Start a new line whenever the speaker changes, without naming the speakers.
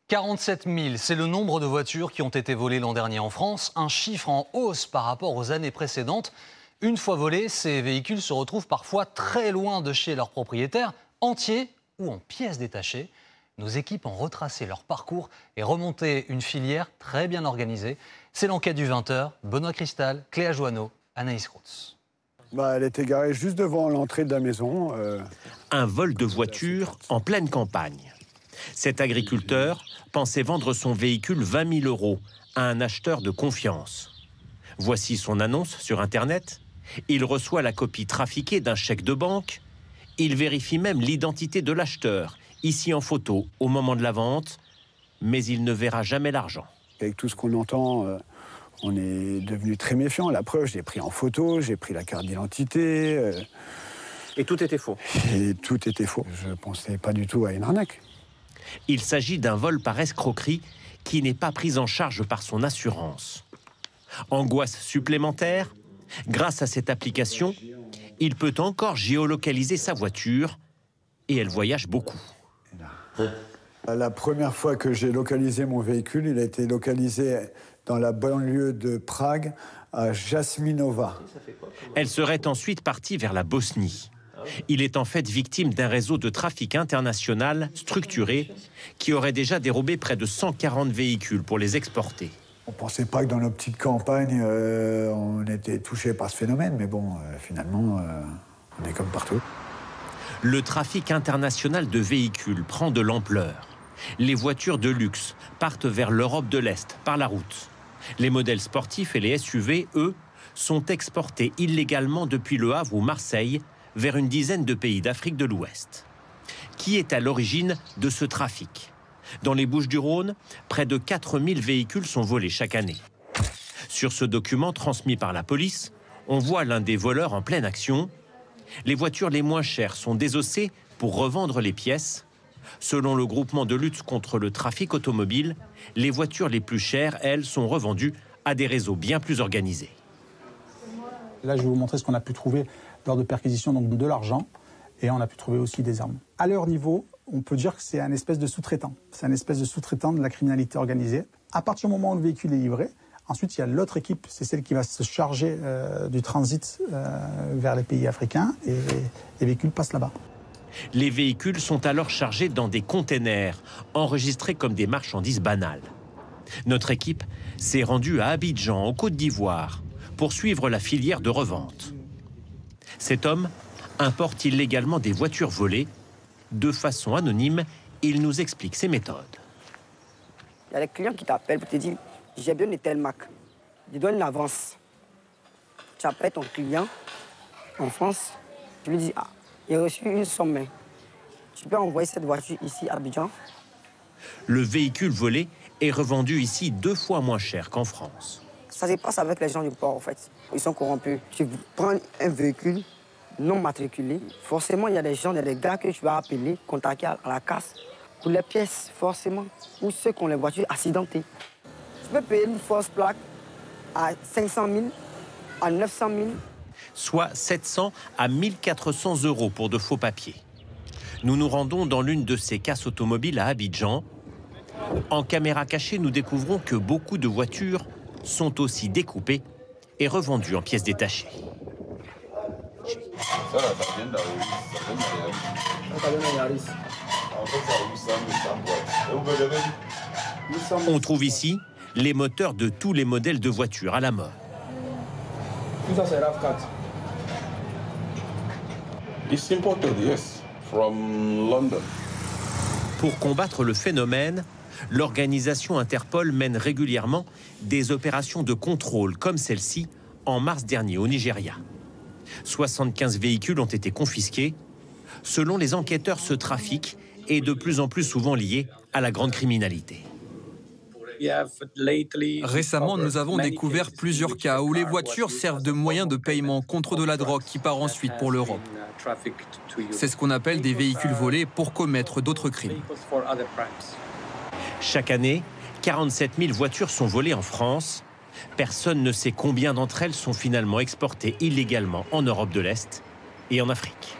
47 000, c'est le nombre de voitures qui ont été volées l'an dernier en France, un chiffre en hausse par rapport aux années précédentes. Une fois volés, ces véhicules se retrouvent parfois très loin de chez leurs propriétaires, entiers ou en pièces détachées. Nos équipes ont retracé leur parcours et remonté une filière très bien organisée. C'est l'enquête du 20h. Benoît Cristal, Cléa Joanneau, Anaïs Routz.
Elle était garée juste devant l'entrée de la maison.
Un vol de voiture en pleine campagne. Cet agriculteur pensait vendre son véhicule 20 000 € à un acheteur de confiance. Voici son annonce sur Internet. Il reçoit la copie trafiquée d'un chèque de banque. Il vérifie même l'identité de l'acheteur, ici en photo, au moment de la vente. Mais il ne verra jamais l'argent.
Avec tout ce qu'on entend, on est devenu très méfiant. La preuve, j'ai pris en photo, j'ai pris la carte d'identité.
Et tout était faux.
Et tout était faux. Je ne pensais pas du tout à une arnaque.
Il s'agit d'un vol par escroquerie qui n'est pas pris en charge par son assurance. Angoisse supplémentaire, grâce à cette application, il peut encore géolocaliser sa voiture et elle voyage beaucoup.
La première fois que j'ai localisé mon véhicule, il a été localisé dans la banlieue de Prague, à Jasminova.
Elle serait ensuite partie vers la Bosnie. Il est en fait victime d'un réseau de trafic international structuré qui aurait déjà dérobé près de 140 véhicules pour les exporter.
On ne pensait pas que dans nos petites campagnes, on était touché par ce phénomène, mais bon, finalement, on est comme partout.
Le trafic international de véhicules prend de l'ampleur. Les voitures de luxe partent vers l'Europe de l'Est par la route. Les modèles sportifs et les SUV, eux, sont exportés illégalement depuis Le Havre ou Marseille vers une dizaine de pays d'Afrique de l'Ouest. Qui est à l'origine de ce trafic? Dans les Bouches-du-Rhône, près de 4000 véhicules sont volés chaque année. Sur ce document transmis par la police, on voit l'un des voleurs en pleine action. Les voitures les moins chères sont désossées pour revendre les pièces. Selon le groupement de lutte contre le trafic automobile, les voitures les plus chères, elles, sont revendues à des réseaux bien plus organisés.
Là, je vais vous montrer ce qu'on a pu trouver lors de perquisitions, donc de l'argent, et on a pu trouver aussi des armes. À leur niveau, on peut dire que c'est un espèce de sous-traitant. C'est un espèce de sous-traitant de la criminalité organisée. À partir du moment où le véhicule est livré, ensuite il y a l'autre équipe, c'est celle qui va se charger du transit vers les pays africains, et les véhicules passent là-bas.
Les véhicules sont alors chargés dans des containers, enregistrés comme des marchandises banales. Notre équipe s'est rendue à Abidjan, en Côte d'Ivoire, pour suivre la filière de revente. Cet homme importe illégalement des voitures volées. De façon anonyme, il nous explique ses méthodes.
Il y a des clients qui t'appellent pour te dire « j'ai besoin de telle marque ». Tu donnes une avance. Tu appelles ton client en France, tu lui dis « ah, il a reçu une somme. Tu peux envoyer cette voiture ici à Abidjan ».
Le véhicule volé est revendu ici 2 fois moins cher qu'en France.
Ça se passe avec les gens du port, en fait. Ils sont corrompus. Tu prends un véhicule non matriculé, forcément, il y a des gens, il y a des gars que tu vas appeler, contacter à la casse pour les pièces, forcément, ou ceux qui ont les voitures accidentées. Tu peux payer une fausse plaque à 500 000, à 900 000.
Soit 700 à 1400 € pour de faux papiers. Nous nous rendons dans l'une de ces casses automobiles à Abidjan. En caméra cachée, nous découvrons que beaucoup de voitures sont aussi découpées et revendues en pièces détachées. On trouve ici les moteurs de tous les modèles de voitures à la mode.
Tout ça, c'est RAV4. It's imported, yes, from London.
Pour combattre le phénomène, l'organisation Interpol mène régulièrement des opérations de contrôle comme celle-ci en mars dernier au Nigeria. 75 véhicules ont été confisqués. Selon les enquêteurs, ce trafic est de plus en plus souvent lié à la grande criminalité.
Récemment, nous avons découvert plusieurs cas où les voitures servent de moyen de paiement contre de la drogue qui part ensuite pour l'Europe. C'est ce qu'on appelle des véhicules volés pour commettre d'autres crimes.
Chaque année, 47 000 voitures sont volées en France. Personne ne sait combien d'entre elles sont finalement exportées illégalement en Europe de l'Est et en Afrique.